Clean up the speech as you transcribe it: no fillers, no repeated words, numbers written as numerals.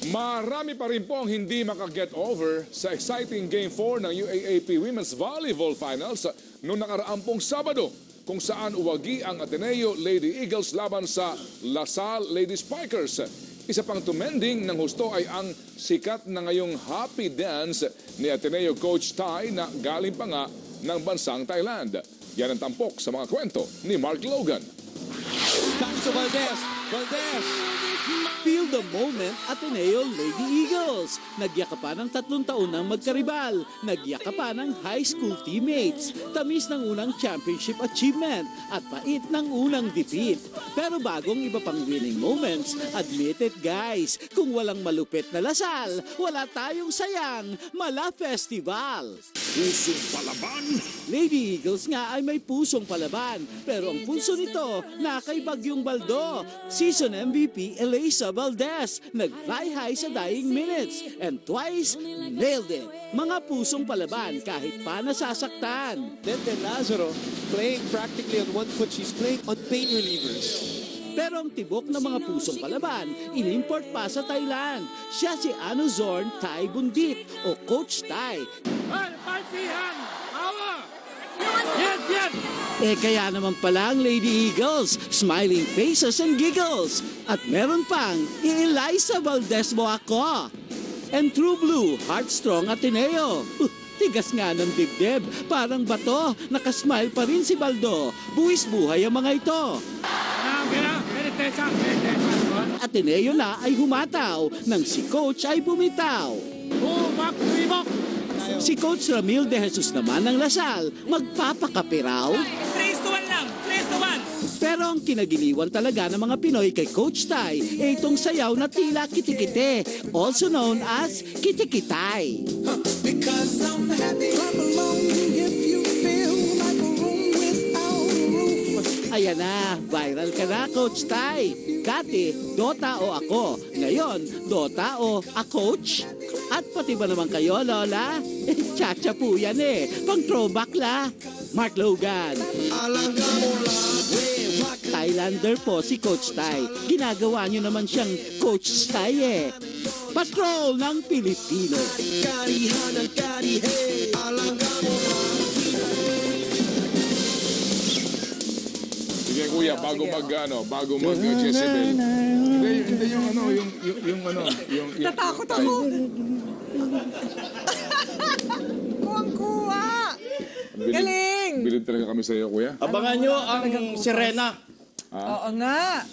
Marami pa rin po ang hindi makaget over sa exciting Game 4 ng UAAP Women's Volleyball Finals noong nakaraang pong Sabado, kung saan uwagi ang Ateneo Lady Eagles laban sa Lasal Lady Spikers. Isa pang tumending ng husto ay ang sikat na ngayong happy dance ni Ateneo Coach Tai na galing pa nga ng bansang Thailand. Yan ang tampok sa mga kwento ni Mark Logan. Back to Valdez. Valdez! Feel the moment, Ateneo Lady Eagles. Nagyakapan ng 3 taon ng magkaribal. Nagyakapan ng high school teammates. Tamis ng unang championship achievement at pait ng unang defeat. Pero bagong iba pang winning moments, admit it guys, kung walang malupit na lasal, wala tayong sayang Mala Festival. Pusong palaban? Lady Eagles nga ay may pusong palaban, pero ang pulso nito na kay Bagyong Baldo. Season MVP Elisa Valdez nag-fly high sa dying minutes and twice nailed it. Mga pusong palaban kahit pa nasasaktan. Then Lazaro playing practically on one foot. She's playing on pain relievers. Pero ang tibok ng mga pusong palaban, inimport pa sa Thailand. Siya si Ano Zorn Tai Bundit o Coach Tai. Kaya naman pala ang Lady Eagles, smiling faces and giggles. At meron pang, Elisa Valdez mo ako. And True Blue, Heartstrong Ateneo. Tigas nga ng dibdib, parang bato, nakasmile pa rin si Baldo. Buwis buhay ang mga ito. Ateneo na ay humataw, nang si Coach ay bumitaw. Si Coach Ramil de Jesus naman ng Lasal, magpapakape raw. 3-1 lang, 3-1. Pero ang kinagiliwan talaga ng mga Pinoy kay Coach Tai ay itong sayaw na tila kitikite, also known as kitikitay. Because I'm happy, clap along if you feel like a room without a roof. Ayan na, viral ka na, Coach Tai. Dati, Dota o ako. Ngayon, Dota o a-coach. At pati ba naman kayo, Lola? Chacha po yan pang throwback la. Mark Logan. Thailander po si Coach Tai. Ginagawa nyo naman siyang Coach Tai Patrol ng Pilipino. Sige kuya, bago mag Jezebel. Hindi yung ano, yung Natakot ako. Kuwang-kuwa. Galing. Bilib talaga kami sa iyo, kuya. Abangan nyo ang Sirena. Oo nga.